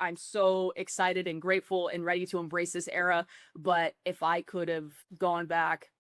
I'm so excited and grateful and ready to embrace this era. But if I could have gone back,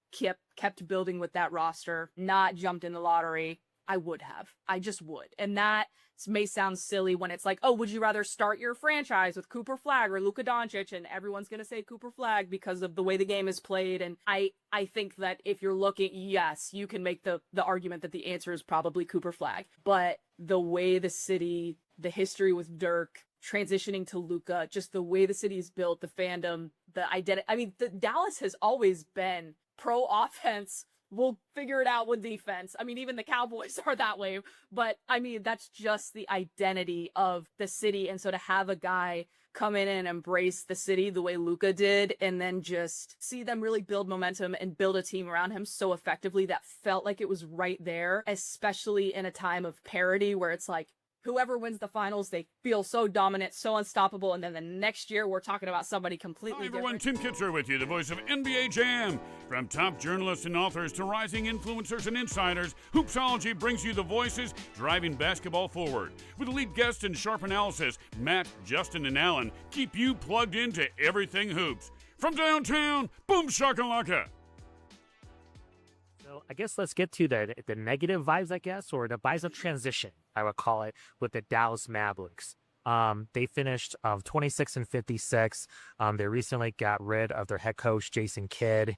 kept building with that roster, not jumped in the lottery, I would have. I just would. And that may sound silly when it's like, oh, would you rather start your franchise with Cooper Flagg or Luka Doncic? And everyone's going to say Cooper Flagg because of the way the game is played. And I think that if you're looking, yes, you can make the argument that the answer is probably Cooper Flagg. But the way the city, the history with Dirk, transitioning to Luka, just the way the city is built, the fandom, the identity. I mean, the Dallas has always been pro offense. We'll figure it out with defense. I mean, even the Cowboys are that way. But I mean, that's just the identity of the city. And so to have a guy come in and embrace the city the way Luka did, and then just see them really build momentum and build a team around him so effectively, that felt like it was right there, especially in a time of parity where it's like, whoever wins the finals, they feel so dominant, so unstoppable, and then the next year we're talking about somebody completely different. Hi everyone, Tim Kitzer with you, the voice of NBA Jam. From top journalists and authors to rising influencers and insiders, Hoopsology brings you the voices driving basketball forward. With elite guests and sharp analysis, Matt, Justin, and Alan keep you plugged into everything hoops. From downtown, boom shakalaka. So I guess let's get to the negative vibes, I guess, or the vibes of transition, I would call it, with the Dallas Mavericks. They finished 26-56. They recently got rid of their head coach, Jason Kidd.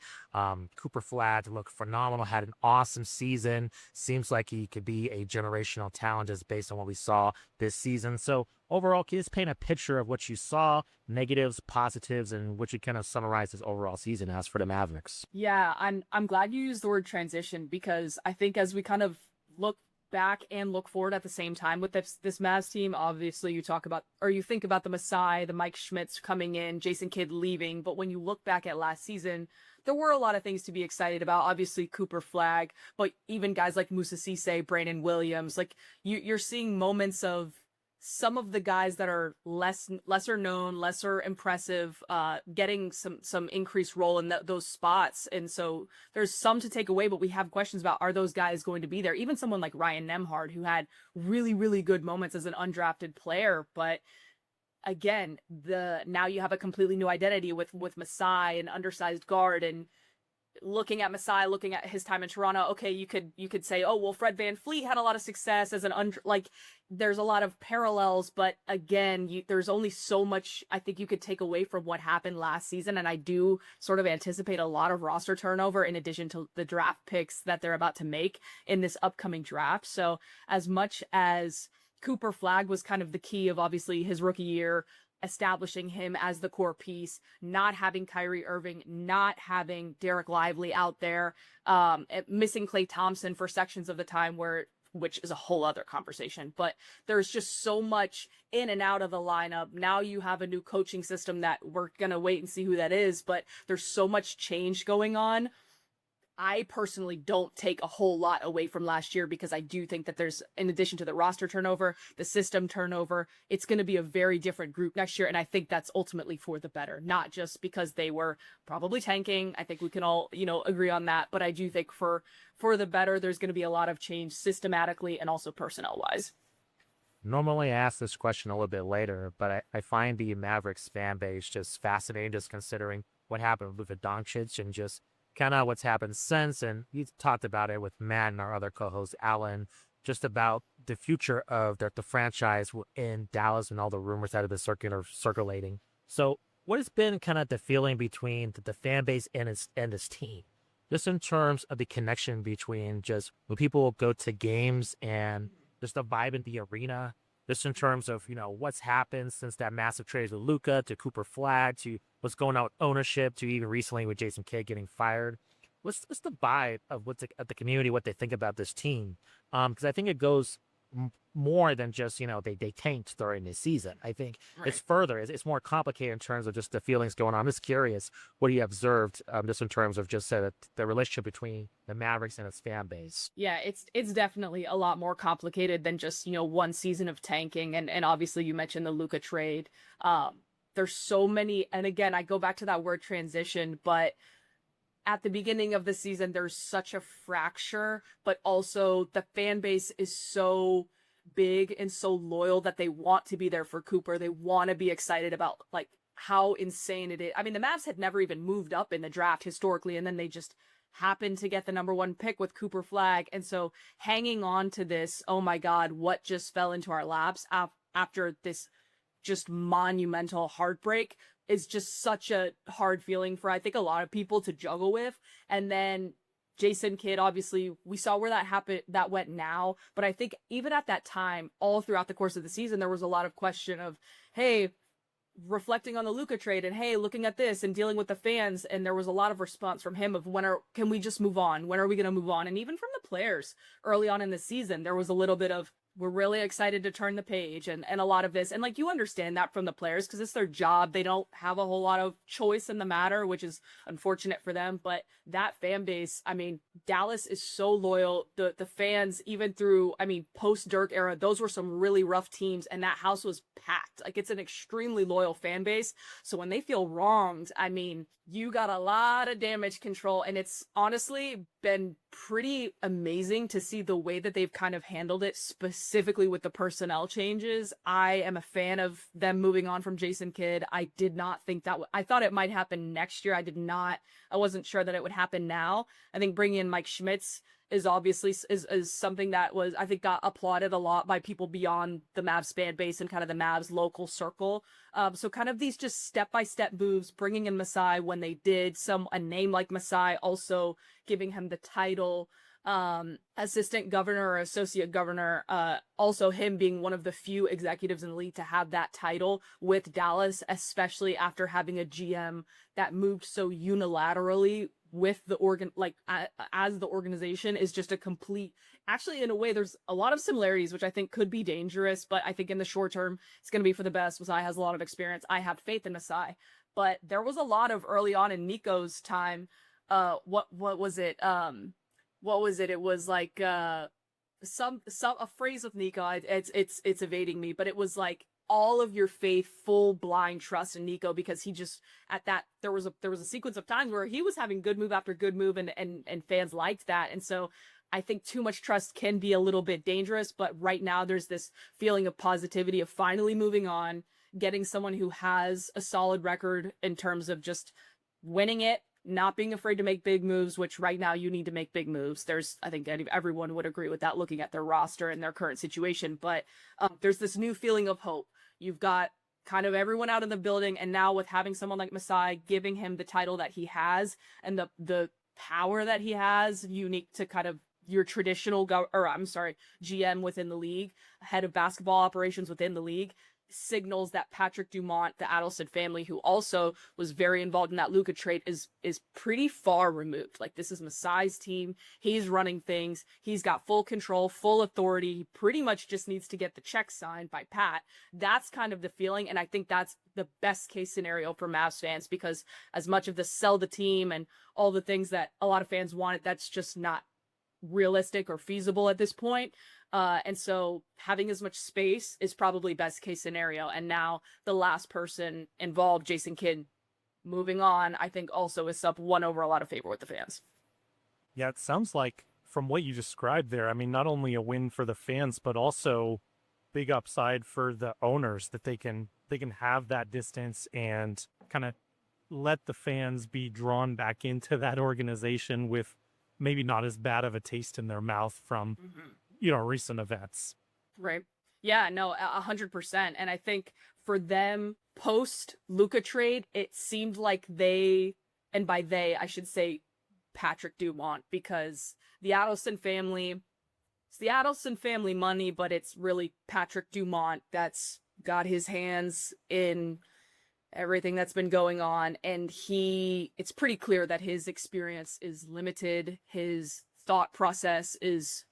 Cooper Flagg looked phenomenal, had an awesome season. Seems like he could be a generational talent just based on what we saw this season. So overall, can you just paint a picture of what you saw, negatives, positives, and what you kind of summarize this overall season as for the Mavericks? Yeah, I'm glad you used the word transition, because I think as we kind of look back and look forward at the same time with this Mavs team, obviously you think about the Masai, the Mike Schmitz coming in, Jason Kidd leaving, but when you look back at last season, there were a lot of things to be excited about. Obviously Cooper Flagg, but even guys like Musa Cisse, Brandon Williams, like you're seeing moments of some of the guys that are lesser known, lesser impressive, getting some increased role in those spots. And so there's some to take away, but we have questions about, are those guys going to be there? Even someone like Ryan Nembhard, who had really, really good moments as an undrafted player. But again, now you have a completely new identity with Masai, an undersized guard, and looking at Masai, looking at his time in Toronto, okay, you could say, oh, well, Fred VanVleet had a lot of success as there's a lot of parallels, but again, there's only so much I think you could take away from what happened last season, and I do sort of anticipate a lot of roster turnover in addition to the draft picks that they're about to make in this upcoming draft. So as much as Cooper Flagg was kind of the key of obviously his rookie year, establishing him as the core piece, not having Kyrie Irving, not having Derek Lively out there, missing Klay Thompson for sections of the time which is a whole other conversation, but there's just so much in and out of the lineup. Now you have a new coaching system that we're going to wait and see who that is, but there's so much change going on. I personally don't take a whole lot away from last year, because I do think that there's, in addition to the roster turnover, the system turnover, it's going to be a very different group next year. And I think that's ultimately for the better, not just because they were probably tanking. I think we can all, agree on that. But I do think for the better, there's going to be a lot of change systematically and also personnel wise. Normally I ask this question a little bit later, but I find the Mavericks fan base just fascinating, just considering what happened with Luka Doncic and just kind of what's happened since. And you talked about it with Matt and our other co-host Alan, just about the future of the franchise in Dallas and all the rumors that have been circulating. So what has been kind of the feeling between the fan base and this team, just in terms of the connection between just when people go to games and just the vibe in the arena, just in terms of, what's happened since that massive trade with Luka to Cooper Flagg to what's going on with ownership to even recently with Jason Kidd getting fired. What's the vibe of the community, what they think about this team? Because I think it goes more than just, they tanked during this season. I think it's further. It's more complicated in terms of just the feelings going on. I'm just curious what you observed just in terms of just the relationship between the Mavericks and its fan base. Yeah, it's definitely a lot more complicated than just, one season of tanking. And obviously you mentioned the Luka trade. There's so many, and again, I go back to that word transition, but at the beginning of the season, there's such a fracture, but also the fan base is so big and so loyal that they want to be there for Cooper. They want to be excited about like how insane it is. I mean, the Mavs had never even moved up in the draft historically, and then they just happened to get the number 1 pick with Cooper Flagg. And so hanging on to this, oh my God, what just fell into our laps after this just monumental heartbreak is just such a hard feeling for, I think, a lot of people to juggle with. And then Jason Kidd, obviously, we saw where that went now. But I think even at that time, all throughout the course of the season, there was a lot of question of, hey, reflecting on the Luka trade and hey, looking at this and dealing with the fans. And there was a lot of response from him of can we just move on? When are we going to move on? And even from the players early on in the season, there was a little bit of, we're really excited to turn the page and a lot of this. And like, you understand that from the players because it's their job. They don't have a whole lot of choice in the matter, which is unfortunate for them. But that fan base, I mean, Dallas is so loyal. The fans, even through, I mean, post Dirk era, those were some really rough teams and that house was packed. Like, it's an extremely loyal fan base. So when they feel wronged, I mean, you got a lot of damage control, and it's honestly been pretty amazing to see the way that they've kind of handled it, specifically with the personnel changes. I am a fan of them moving on from Jason Kidd. I did not think I thought it might happen next year. I wasn't sure that it would happen now. I think bringing in Mike Schmitz is obviously is something that was, I think, got applauded a lot by people beyond the Mavs fan base and kind of the Mavs local circle. So kind of these just step-by-step moves, bringing in Masai when they did, a name like Masai, also giving him the title assistant governor or associate governor, also him being one of the few executives in the league to have that title with Dallas, especially after having a GM that moved so unilaterally with the as the organization, is just a complete, actually in a way there's a lot of similarities which I think could be dangerous, but I think in the short term it's going to be for the best. Masai has a lot of experience. I have faith in Masai, but there was a lot of early on in Nico's time, what was it, it was like a phrase with Nico, it's evading me, but it was like all of your faith, full blind trust in Nico, because he just, at that, there was a sequence of times where he was having good move after good move, and fans liked that. And so I think too much trust can be a little bit dangerous, but right now there's this feeling of positivity of finally moving on, getting someone who has a solid record in terms of just winning it, not being afraid to make big moves, which right now you need to make big moves. I think everyone would agree with that looking at their roster and their current situation, but there's this new feeling of hope. You've got kind of everyone out in the building, and now with having someone like Masai, giving him the title that he has and the power that he has, unique to kind of your traditional GM within the league, head of basketball operations within the league, signals that Patrick Dumont, the Adelson family, who also was very involved in that Luka trade, is pretty far removed. Like, this is Masai's team. He's running things. He's got full control, full authority. He pretty much just needs to get the check signed by Pat. That's kind of the feeling, and I think that's the best case scenario for Mavs fans, because as much of the sell the team and all the things that a lot of fans wanted, that's just not realistic or feasible at this point. And so having as much space is probably best case scenario. And now the last person involved, Jason Kidd, moving on, I think also is won over a lot of favor with the fans. Yeah, it sounds like from what you described there, I mean, not only a win for the fans, but also big upside for the owners, that they can have that distance and kind of let the fans be drawn back into that organization with maybe not as bad of a taste in their mouth from recent events. Right. Yeah, no, 100%. And I think for them, post Luka trade, it seemed like and by they, I should say Patrick Dumont, because the Adelson family, it's the Adelson family money, but it's really Patrick Dumont that's got his hands in everything that's been going on. And it's pretty clear that his experience is limited. His thought process is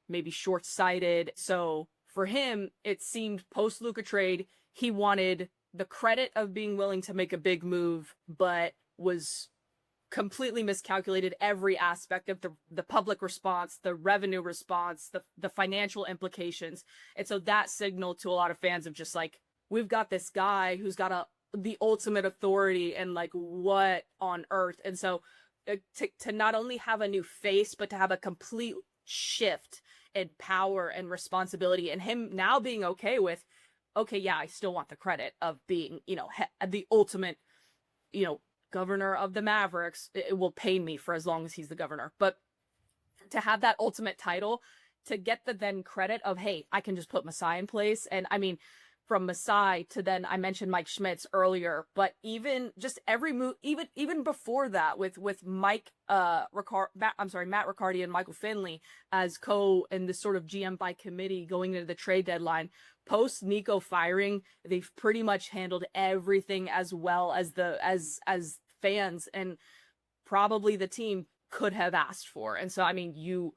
maybe short-sighted. So for him, it seemed post-Luka trade, he wanted the credit of being willing to make a big move, but was completely miscalculated every aspect of the public response, the revenue response, the financial implications. And so that signaled to a lot of fans of just like, we've got this guy who's got the ultimate authority, and like, what on earth? And so to not only have a new face, but to have a complete shift and power and responsibility, and him now being okay with, okay, yeah, I still want the credit of being, the ultimate, governor of the Mavericks. It will pain me for as long as he's the governor, but to have that ultimate title, to get the then credit of, hey, I can just put Masai in place. And I mean, from Masai to then I mentioned Mike Schmitz earlier, but even just every move, even before that with Matt Riccardi and Michael Finley as and this sort of GM by committee going into the trade deadline. Post Nico firing, they've pretty much handled everything as well as as fans and probably the team could have asked for. And so, I mean, you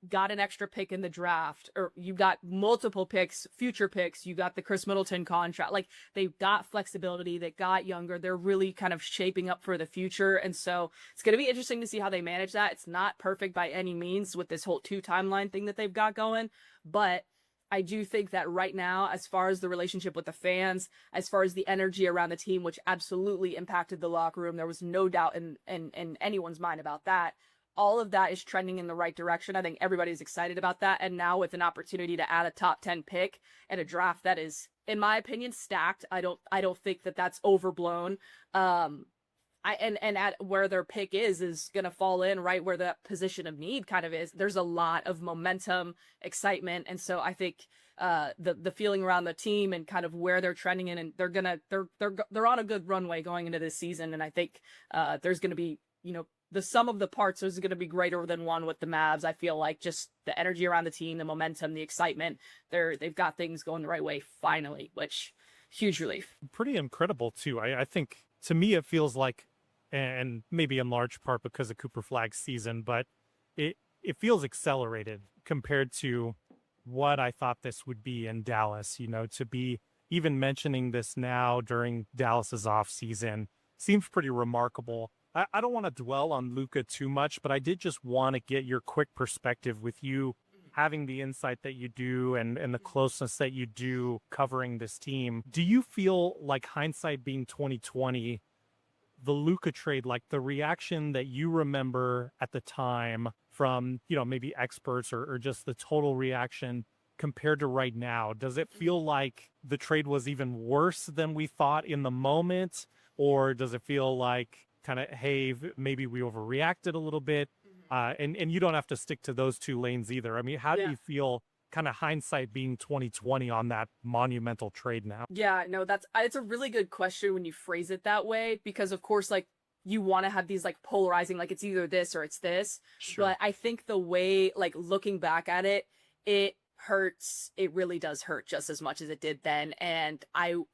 got an extra pick in the draft, or you got multiple picks, future picks. You got the Chris Middleton contract. Like, they've got flexibility. They got younger. They're really kind of shaping up for the future. And so it's going to be interesting to see how they manage that. It's not perfect by any means with this whole 2 timeline thing that they've got going, but I do think that right now, as far as the relationship with the fans, as far as the energy around the team, which absolutely impacted the locker room, there was no doubt in anyone's mind about that. All of that is trending in the right direction. I think everybody's excited about that. And now with an opportunity to add a top 10 pick and a draft that is, in my opinion, stacked. I don't think that that's overblown. And at where their pick is going to fall in right where the position of need kind of is. There's a lot of momentum, excitement. And so I think the feeling around the team and kind of where they're trending in, and they're on a good runway going into this season. And I think there's going to be, the sum of the parts is going to be greater than one with the Mavs. I feel like just the energy around the team, the momentum, the excitement, they've got things going the right way finally, which huge relief. Pretty incredible too. I think to me, it feels like, and maybe in large part because of Cooper Flagg's season, but it feels accelerated compared to what I thought this would be in Dallas. To be even mentioning this now during Dallas's offseason seems pretty remarkable. I don't want to dwell on Luka too much, but I did just want to get your quick perspective with you having the insight that you do and the closeness that you do covering this team. Do you feel like, hindsight being 2020, the Luka trade, like the reaction that you remember at the time from, maybe experts or just the total reaction compared to right now, does it feel like the trade was even worse than we thought in the moment? Or does it feel like kind of, hey, maybe we overreacted a little bit? And you don't have to stick to those 2 lanes either. I mean, how do you feel kind of hindsight being 2020 on that monumental trade now? Yeah, no, it's a really good question when you phrase it that way, because of course, like, you want to have these like polarizing, like it's either this or it's this. Sure. But I think the way, like, looking back at it, it hurts. It really does hurt just as much as it did then. And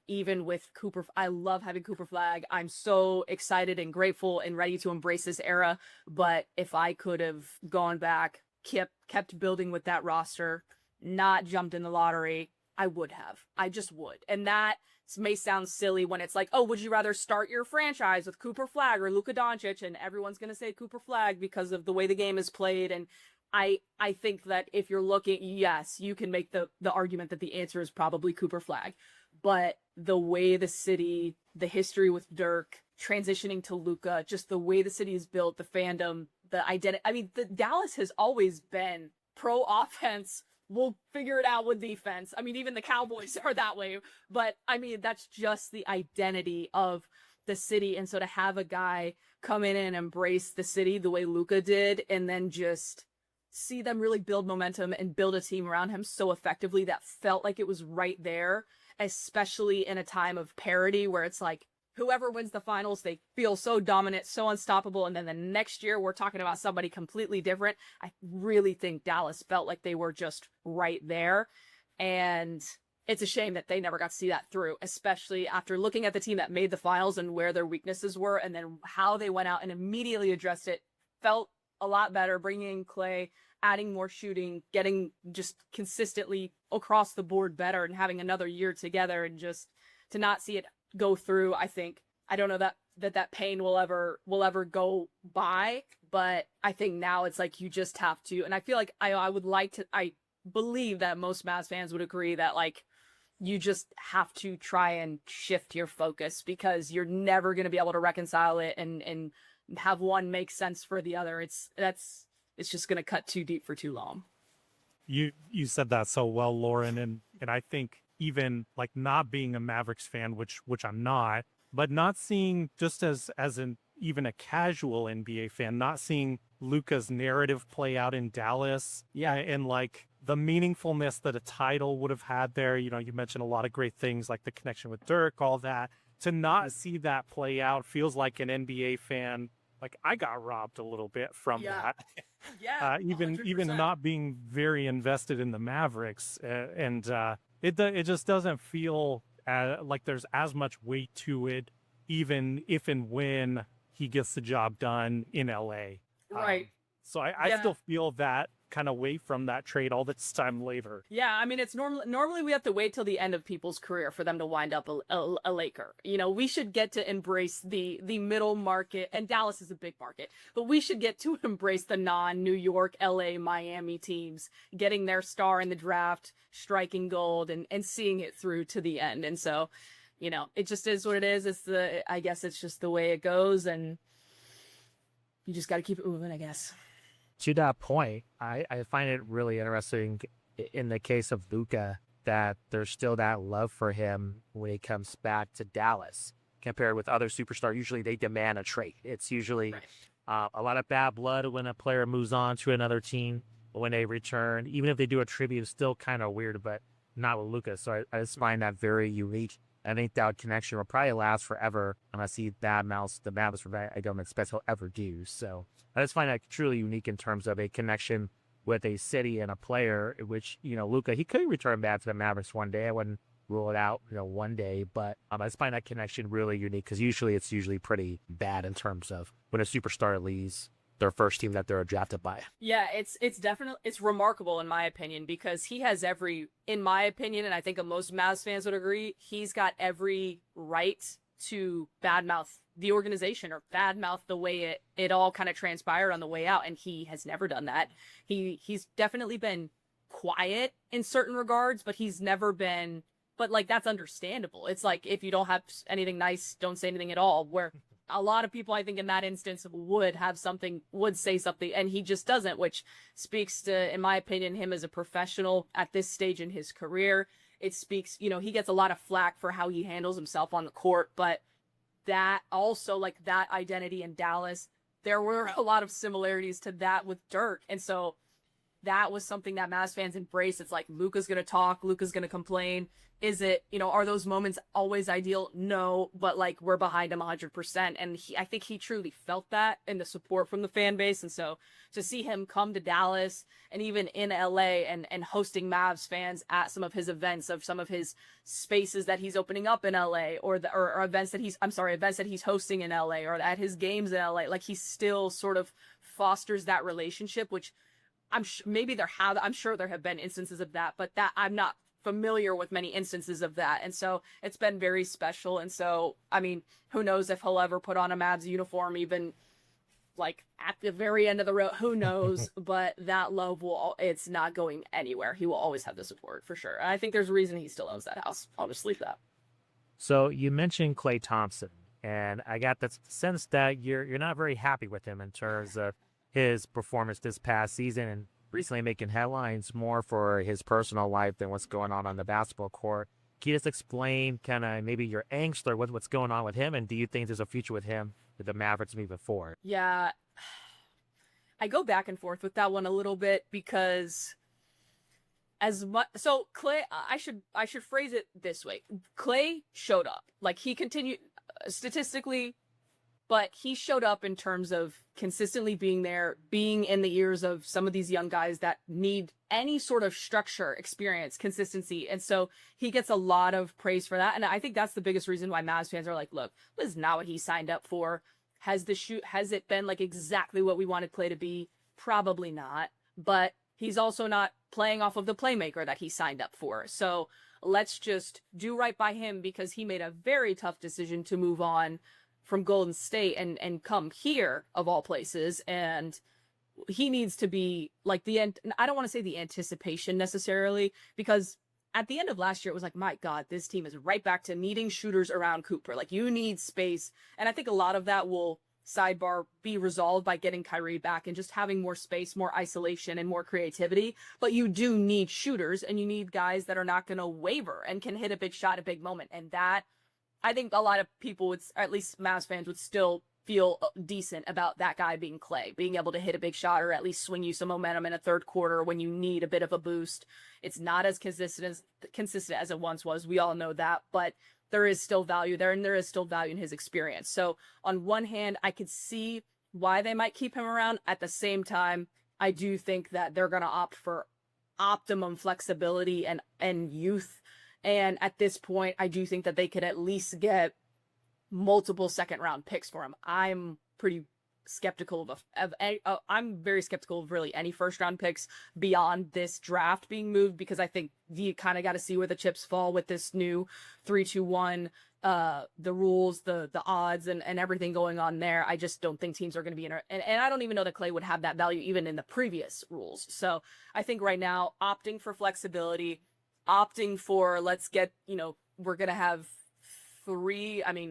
even with Cooper, I love having Cooper Flagg. I'm so excited and grateful and ready to embrace this era. But if I could have gone back, kept building with that roster, not jumped in the lottery, I would have. I just would. And that may sound silly when it's like, oh, would you rather start your franchise with Cooper Flagg or Luka Doncic? And everyone's going to say Cooper Flagg because of the way the game is played. And I think that if you're looking, yes, you can make the argument that the answer is probably Cooper Flagg. But the way the city, the history with Dirk, transitioning to Luka, just the way the city is built, the fandom, the identity. I mean, the Dallas has always been pro offense. We'll figure it out with defense. I mean, even the Cowboys are that way. But I mean, that's just the identity of the city. And so to have a guy come in and embrace the city the way Luka did, and then just see them really build momentum and build a team around him so effectively that felt like it was right there, especially in a time of parity where it's like, whoever wins the finals, they feel so dominant, so unstoppable. And then the next year, we're talking about somebody completely different. I really think Dallas felt like they were just right there. And it's a shame that they never got to see that through, especially after looking at the team that made the finals and where their weaknesses were, and then how they went out and immediately addressed it. Felt a lot better, bringing in Klay, adding more shooting, getting just consistently across the board better, and having another year together, and just to not see it go through. I don't know that pain will ever go by, but I think now it's like you just have to, and I feel like I believe that most Mavs fans would agree that, like, you just have to try and shift your focus, because you're never going to be able to reconcile it and have one make sense for the other. It's just going to cut too deep for too long. You said that so well, Lauren, and I think even like not being a Mavericks fan, which I'm not, but not seeing just as an even a casual NBA fan, not seeing Luka's narrative play out in Dallas. Yeah, and like the meaningfulness that a title would have had there. You know, you mentioned a lot of great things like the connection with Dirk, all that. To not see that play out feels like an NBA fan. Like I got robbed a little bit from that. Yeah. Even not being very invested in the Mavericks, and it just doesn't feel like there's as much weight to it, even if and when he gets the job done in LA. Right. So I still feel that kind of weight from that trade all this time later. Yeah, I mean, it's normally we have to wait till the end of people's career for them to wind up a Laker. You know, we should get to embrace the middle market, and Dallas is a big market, but we should get to embrace the non-New York, LA, Miami teams, getting their star in the draft, striking gold, and seeing it through to the end. And so, you know, it just is what it is. I guess it's just the way it goes, and you just got to keep it moving, I guess. To that point, I find it really interesting in the case of Luka that there's still that love for him when he comes back to Dallas compared with other superstars. Usually they demand a trade. It's usually a lot of bad blood when a player moves on to another team. When they return, even if they do a tribute, it's still kind of weird, but not with Luka. So I just find that very unique. I think that connection will probably last forever unless he badmouths the Mavericks, I don't expect he'll ever do. So I just find that truly unique in terms of a connection with a city and a player, which, you know, Luka, he could return back to the Mavericks one day. I wouldn't rule it out, you know, one day, but I just find that connection really unique because it's usually pretty bad in terms of when a superstar leaves their first team that they're drafted by. Yeah, it's definitely, it's remarkable in my opinion because he has in my opinion, and I think most Mavs fans would agree, he's got every right to badmouth the organization or badmouth the way it all kind of transpired on the way out, and he has never done that. He's definitely been quiet in certain regards, but he's never been, but like that's understandable. It's like if you don't have anything nice, don't say anything at all, where a lot of people, I think, in that instance would say something, and he just doesn't, which speaks to, in my opinion, him as a professional at this stage in his career. It speaks, you know, he gets a lot of flack for how he handles himself on the court, but that also, like that identity in Dallas, there were a lot of similarities to that with Dirk. And so that was something that Mavs fans embraced. It's like, Luka's going to talk, Luka's going to complain. Is it, you know, are those moments always ideal? No, but like we're behind him 100%. And I think he truly felt that in the support from the fan base. And so to see him come to Dallas and even in LA and hosting Mavs fans at some of his events, of some of his spaces that he's opening up in LA, or events that he's hosting in LA, or at his games in LA, like he still sort of fosters that relationship, which I'm sure there have been instances of that, but that I'm not familiar with many instances of that. And so it's been very special. And so, I mean, who knows if he'll ever put on a Mavs uniform, even like at the very end of the road, who knows, but that love it's not going anywhere. He will always have the support for sure. And I think there's a reason he still owns that house. I'll just leave that. So you mentioned Klay Thompson, and I got the sense that you're not very happy with him in terms of his performance this past season, and recently making headlines more for his personal life than what's going on the basketball court. Can you just explain kind of maybe your angst or what's going on with him, and do you think there's a future with him with the Mavericks moving forward? Yeah, I go back and forth with that one a little bit because so Klay, I should phrase it this way. Klay showed up. Like he continued statistically, but he showed up in terms of consistently being there, being in the ears of some of these young guys that need any sort of structure, experience, consistency. And so he gets a lot of praise for that. And I think that's the biggest reason why Mavs fans are like, look, this is not what he signed up for. Has it been like exactly what we wanted Klay to be? Probably not. But he's also not playing off of the playmaker that he signed up for. So let's just do right by him because he made a very tough decision to move on from Golden State and come here of all places. And he needs to be like I don't want to say the anticipation necessarily, because at the end of last year, it was like, my God, this team is right back to needing shooters around Cooper. Like you need space. And I think a lot of that will sidebar be resolved by getting Kyrie back and just having more space, more isolation, and more creativity. But you do need shooters, and you need guys that are not going to waver and can hit a big shot at a big moment. And that, I think a lot of people would, or at least Mavs fans, would still feel decent about that guy being Klay, being able to hit a big shot or at least swing you some momentum in a third quarter when you need a bit of a boost. It's not as consistent as it once was. We all know that, but there is still value there, and there is still value in his experience. So on one hand, I could see why they might keep him around. At the same time, I do think that they're going to opt for optimum flexibility and youth. And at this point, I do think that they could at least get multiple second-round picks for him. I'm pretty skeptical I'm very skeptical of really any first-round picks beyond this draft being moved, because I think you kind of got to see where the chips fall with this new 3-2-1, the rules, the odds, and everything going on there. I just don't think teams are going to be in and I don't even know that Klay would have that value even in the previous rules. So I think right now, opting for flexibility, opting for, let's get, we're going to have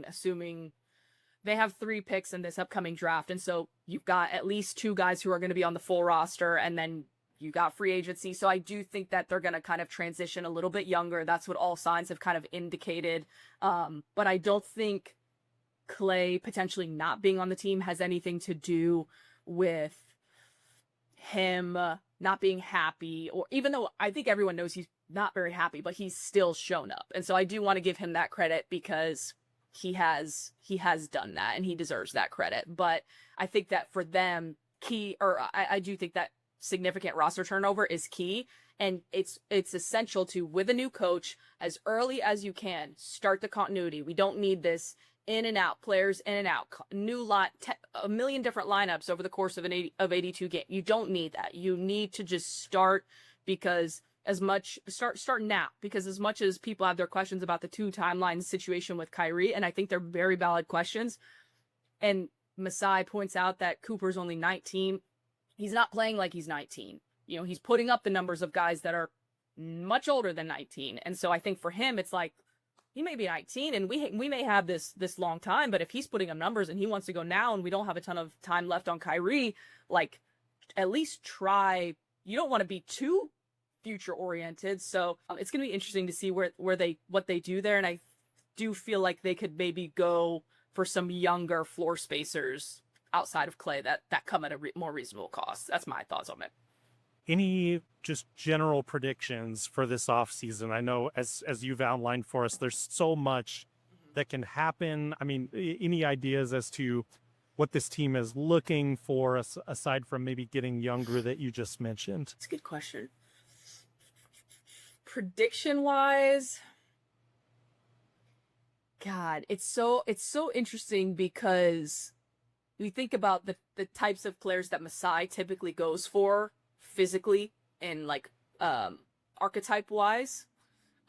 assuming they have 3 picks in this upcoming draft. And so you've got at least 2 guys who are going to be on the full roster, and then you got free agency. So I do think that they're going to kind of transition a little bit younger. That's what all signs have kind of indicated. But I don't think Klay potentially not being on the team has anything to do with him not being happy, or even though I think everyone knows he's not very happy, but he's still shown up. And so I do want to give him that credit, because he has done that and he deserves that credit. But I think that for them, I do think that significant roster turnover is key, and it's essential to, with a new coach, as early as you can, start the continuity. We don't need this in and out, players in and out, a million different lineups over the course of 82 games. You don't need that. You need to just start, because start now, because as much as people have their questions about the 2 timeline situation with Kyrie, and I think they're very valid questions, and Masai points out that Cooper's only 19, he's not playing like he's 19. He's putting up the numbers of guys that are much older than 19. And so I think for him, it's like, he may be 19 and we may have this long time, but if he's putting up numbers and he wants to go now and we don't have a ton of time left on Kyrie, like, at least try. You don't want to be too future oriented. So it's going to be interesting to see what they do there. And I do feel like they could maybe go for some younger floor spacers outside of Klay that come at a more reasonable cost. That's my thoughts on it. Any just general predictions for this offseason? I know as you've outlined for us, there's so much that can happen. I mean, any ideas as to what this team is looking for, aside from maybe getting younger that you just mentioned? It's a good question. Prediction wise, God, it's so interesting, because we think about the types of players that Masai typically goes for physically and archetype wise.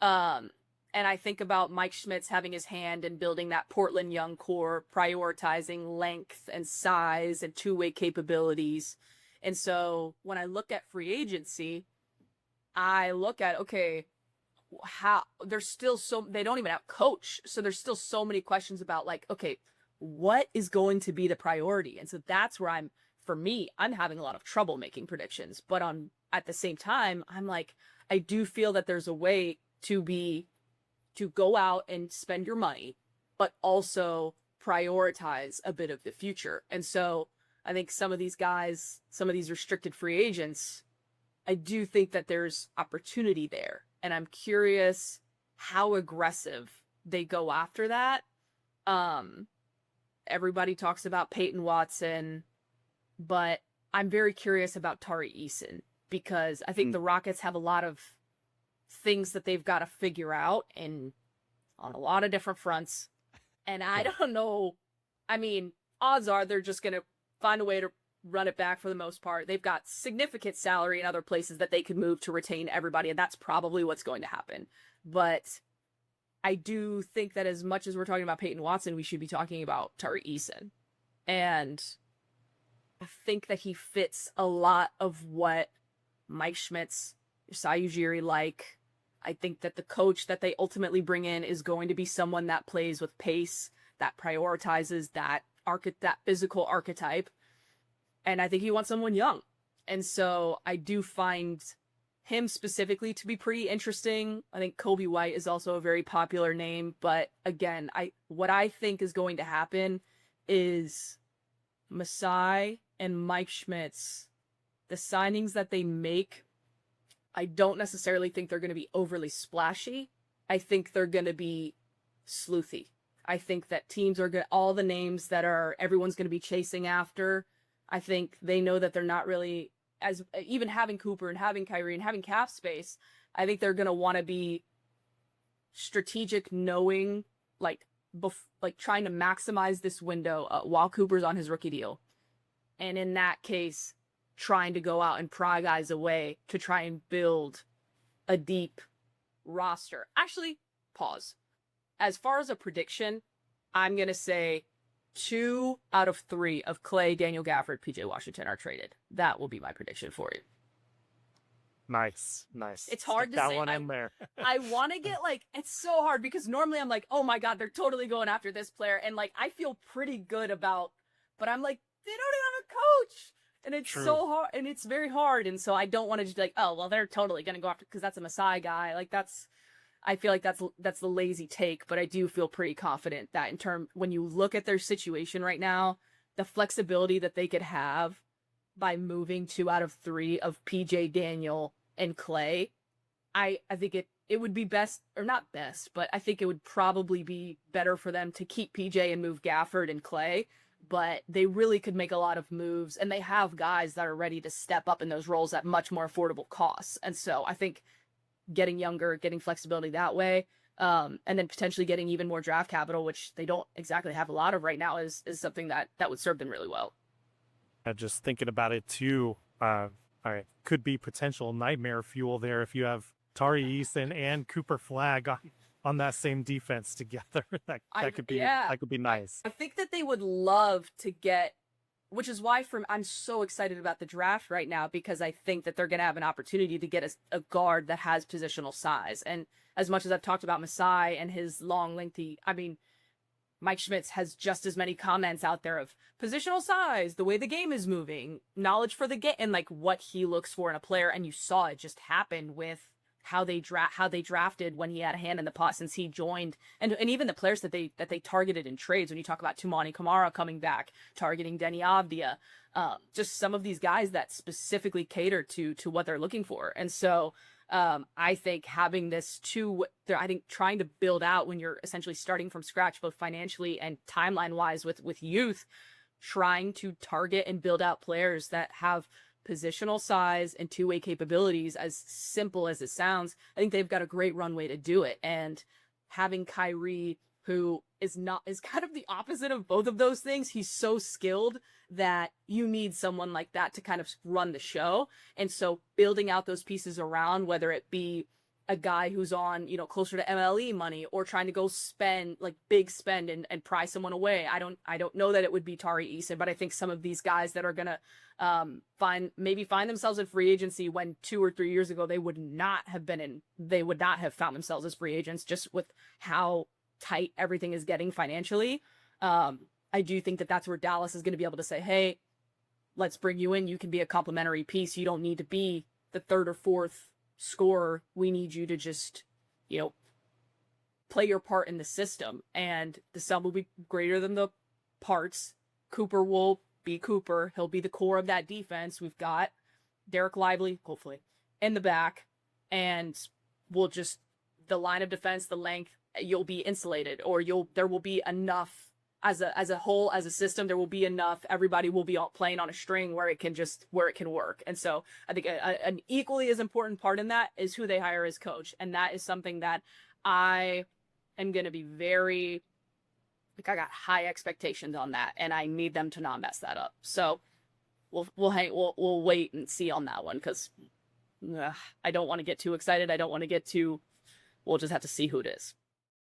And I think about Mike Schmitz having his hand in building that Portland young core, prioritizing length and size and two-way capabilities. And so when I look at free agency, I look at, okay, how there's still they don't even have coach. So there's still so many questions about okay, what is going to be the priority? And so that's where I'm having a lot of trouble making predictions, but at the same time, I'm like, I do feel that there's a way to go out and spend your money, but also prioritize a bit of the future. And so I think some of these guys, some of these restricted free agents, I do think that there's opportunity there. And I'm curious how aggressive they go after that. Everybody talks about Peyton Watson, but I'm very curious about Tari Eason, because I think the Rockets have a lot of things that they've got to figure out on a lot of different fronts. And I don't know. I mean, odds are they're just going to find a way to run it back for the most part. They've got significant salary in other places that they could move to retain everybody, and that's probably what's going to happen. But I do think that as much as we're talking about Peyton Watson, we should be talking about Tari Eason. And I think that he fits a lot of what Mike Schmitz, Masai Ujiri like. I think that the coach that they ultimately bring in is going to be someone that plays with pace, that prioritizes that that physical archetype. And I think he wants someone young. And so I do find him specifically to be pretty interesting. I think Kobe White is also a very popular name. But again, what I think is going to happen is Masai and Mike Schmitz, the signings that they make, I don't necessarily think they're going to be overly splashy. I think they're going to be sleuthy. I think that teams are going to, all the names that everyone's going to be chasing after, I think they know that they're not really, as even having Cooper and having Kyrie and having cap space, I think they're going to want to be strategic, knowing, like trying to maximize this window while Cooper's on his rookie deal. And in that case, trying to go out and pry guys away to try and build a deep roster. Actually, pause. As far as a prediction, I'm going to say 2 out of 3 of Klay, Daniel Gafford, PJ Washington are traded. That will be my prediction for you. Nice. It's hard to that say. One in there. I want to get it's so hard because normally I'm like, oh my God, they're totally going after this player. And I feel pretty good about, but I'm like, they don't even have a coach. And it's True. So hard, and it's very hard. And so I don't want to just be like, oh, well, they're totally going to go after, because that's a Masai guy. I feel like that's the lazy take, but I do feel pretty confident that when you look at their situation right now, the flexibility that they could have by moving 2 out of 3 of PJ, Daniel, and Klay, I think it would be best, or not best, but I think it would probably be better for them to keep PJ and move Gafford and Klay, but they really could make a lot of moves, and they have guys that are ready to step up in those roles at much more affordable costs. And so I think getting younger, getting flexibility that way, and then potentially getting even more draft capital, which they don't exactly have a lot of right now, is something that would serve them really well. Just thinking about it too, could be potential nightmare fuel there if you have Tari Eason and Cooper Flagg on that same defense together. that could be nice. I think that they would love to get, which is why I'm so excited about the draft right now, because I think that they're going to have an opportunity to get a guard that has positional size. And as much as I've talked about Masai and his long, lengthy, Mike Schmitz has just as many comments out there of positional size, the way the game is moving, knowledge for the game, and what he looks for in a player. And you saw it just happen with how they drafted when he had a hand in the pot since he joined, and even the players that they targeted in trades. When you talk about Tumani Kamara coming back, targeting Deni Avdia, just some of these guys that specifically cater to what they're looking for. And so I think having this trying to build out when you're essentially starting from scratch, both financially and timeline wise with youth, trying to target and build out players that have positional size and two-way capabilities, as simple as it sounds, I think they've got a great runway to do it. And having Kyrie, who is kind of the opposite of both of those things, he's so skilled that you need someone like that to kind of run the show. And so building out those pieces around, whether it be a guy who's on, closer to MLE money, or trying to go spend big spend and pry someone away. I don't know that it would be Tari Eason, but I think some of these guys that are gonna find themselves in free agency when 2 or 3 years ago they would not have found themselves as free agents, just with how tight everything is getting financially. I do think that that's where Dallas is going to be able to say, hey, let's bring you in. You can be a complementary piece. You don't need to be the third or fourth scorer. We need you to just, play your part in the system, and the sum will be greater than the parts. Cooper will be Cooper. He'll be the core of that defense. We've got Derek Lively, hopefully, in the back, and the line of defense, the length, you'll be insulated, or there will be enough as a whole, as a system, there will be enough. Everybody will be all playing on a string where it can work. And so I think an equally as important part in that is who they hire as coach. And that is something that I am going to be I got high expectations on that, and I need them to not mess that up. So we'll wait and see on that one, because I don't want to get too excited. I don't want to get too, we'll just have to see who it is.